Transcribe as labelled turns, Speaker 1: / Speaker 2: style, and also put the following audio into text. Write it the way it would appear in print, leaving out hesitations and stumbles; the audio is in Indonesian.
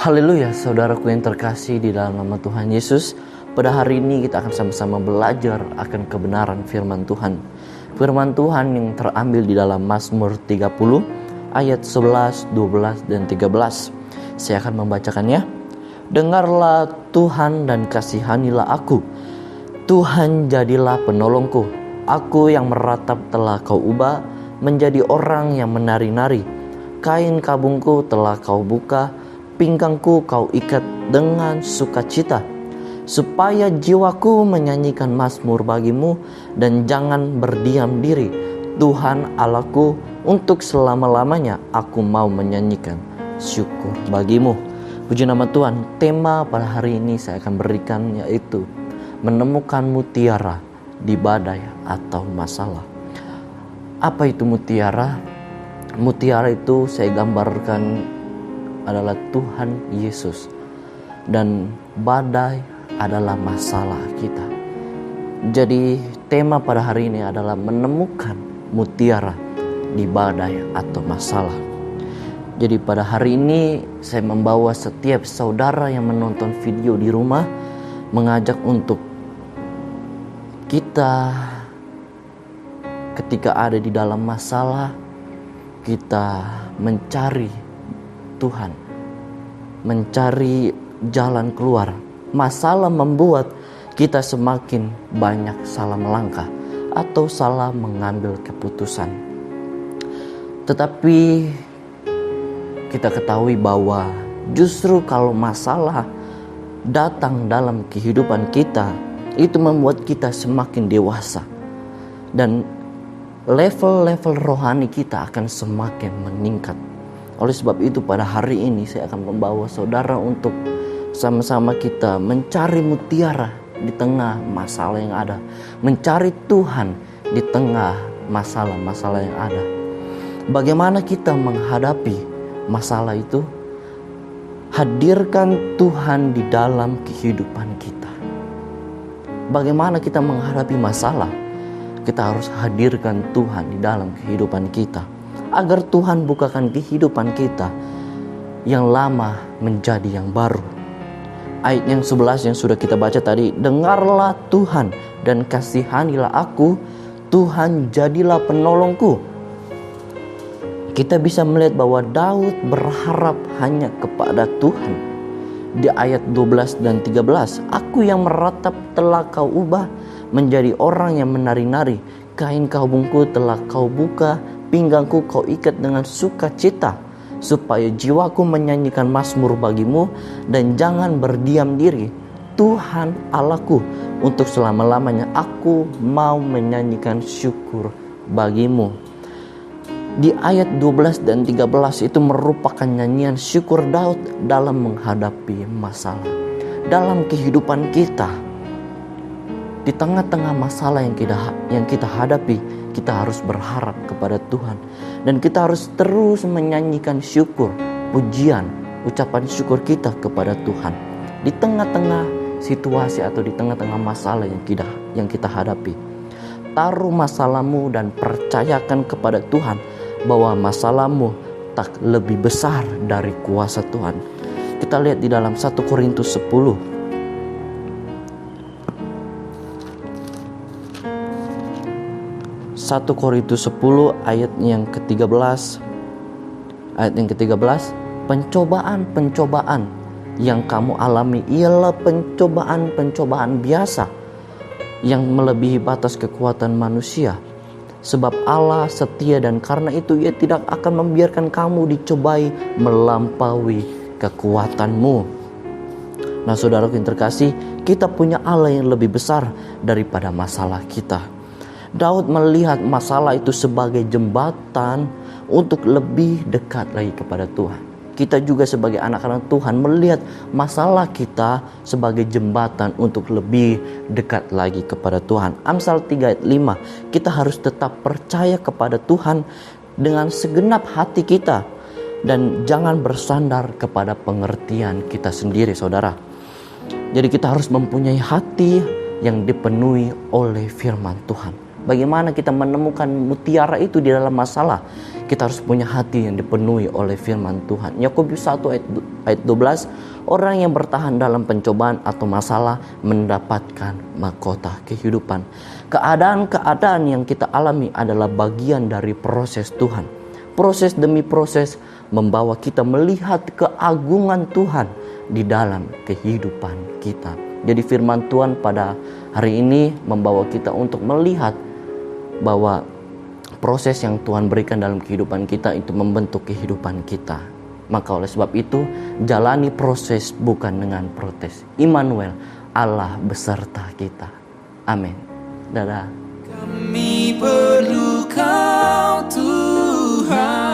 Speaker 1: Haleluya, saudaraku yang terkasih di dalam nama Tuhan Yesus. Pada hari ini kita akan sama-sama belajar akan kebenaran firman Tuhan. Firman Tuhan yang terambil di dalam Mazmur 30 ayat 11, 12, dan 13. Saya akan membacakannya. Dengarlah Tuhan dan kasihanilah aku. Tuhan jadilah penolongku. Aku yang meratap telah kau ubah menjadi orang yang menari-nari. Kain kabungku telah kau buka, pinggangku kau ikat dengan sukacita, supaya jiwaku menyanyikan mazmur bagimu dan jangan berdiam diri. Tuhan Allahku, untuk selama-lamanya aku mau menyanyikan syukur bagimu. Puji nama Tuhan. Tema pada hari ini saya akan berikan yaitu menemukan mutiara di badai atau masalah. Apa itu mutiara? Mutiara itu saya gambarkan adalah Tuhan Yesus, dan badai adalah masalah kita. Jadi tema pada hari ini adalah menemukan mutiara di badai atau masalah. Jadi pada hari ini saya membawa setiap saudara yang menonton video di rumah, mengajak untuk kita ketika ada di dalam masalah, kita mencari Tuhan, mencari jalan keluar. Masalah membuat kita semakin banyak salah melangkah atau salah mengambil keputusan. Tetapi kita ketahui bahwa justru kalau masalah datang dalam kehidupan kita, itu membuat kita semakin dewasa, dan level-level rohani kita akan semakin meningkat. Oleh sebab itu pada hari ini saya akan membawa saudara untuk sama-sama kita mencari mutiara di tengah masalah yang ada. Mencari Tuhan di tengah masalah-masalah yang ada. Bagaimana kita menghadapi masalah itu? Hadirkan Tuhan di dalam kehidupan kita. Bagaimana kita menghadapi masalah? Kita harus hadirkan Tuhan di dalam kehidupan kita, agar Tuhan bukakan kehidupan kita yang lama menjadi yang baru. Ayat yang 11 yang sudah kita baca tadi, dengarlah Tuhan dan kasihanilah aku, Tuhan jadilah penolongku. Kita bisa melihat bahwa Daud berharap hanya kepada Tuhan. Di ayat 12 dan 13, aku yang meratap telah kau ubah menjadi orang yang menari-nari, kain kabungku telah kau buka, pinggangku kau ikat dengan sukacita, supaya jiwaku menyanyikan mazmur bagimu dan jangan berdiam diri. Tuhan Allahku, untuk selama-lamanya aku mau menyanyikan syukur bagimu. Di ayat 12 dan 13 itu merupakan nyanyian syukur Daud dalam menghadapi masalah. Dalam kehidupan kita, di tengah-tengah masalah yang kita hadapi, kita harus berharap kepada Tuhan. Dan kita harus terus menyanyikan syukur, pujian, ucapan syukur kita kepada Tuhan. Di tengah-tengah situasi atau di tengah-tengah masalah yang kita hadapi. Taruh masalahmu dan percayakan kepada Tuhan bahwa masalahmu tak lebih besar dari kuasa Tuhan. Kita lihat di dalam 1 Korintus 10. 1 Korintus 10 ayat yang ke-13. Ayat yang ke-13, pencobaan-pencobaan yang kamu alami ialah pencobaan-pencobaan biasa yang melebihi batas kekuatan manusia. Sebab Allah setia dan karena itu Ia tidak akan membiarkan kamu dicobai melampaui kekuatanmu. Nah, saudaraku yang terkasih, kita punya Allah yang lebih besar daripada masalah kita. Daud melihat masalah itu sebagai jembatan untuk lebih dekat lagi kepada Tuhan. Kita juga sebagai anak-anak Tuhan melihat masalah kita sebagai jembatan untuk lebih dekat lagi kepada Tuhan. Amsal 3 ayat 5, kita harus tetap percaya kepada Tuhan dengan segenap hati kita dan jangan bersandar kepada pengertian kita sendiri, saudara. Jadi kita harus mempunyai hati yang dipenuhi oleh firman Tuhan. Bagaimana kita menemukan mutiara itu di dalam masalah? Kita harus punya hati yang dipenuhi oleh firman Tuhan. Yakobus 1 ayat 12, orang yang bertahan dalam pencobaan atau masalah mendapatkan mahkota kehidupan. Keadaan-keadaan yang kita alami adalah bagian dari proses Tuhan. Proses demi proses membawa kita melihat keagungan Tuhan di dalam kehidupan kita. Jadi firman Tuhan pada hari ini membawa kita untuk melihat bahwa proses yang Tuhan berikan dalam kehidupan kita itu membentuk kehidupan kita. Maka oleh sebab itu, jalani proses bukan dengan protes. Immanuel, Allah beserta kita. Amin. Dadah.
Speaker 2: Kami perlu Kau Tuhan.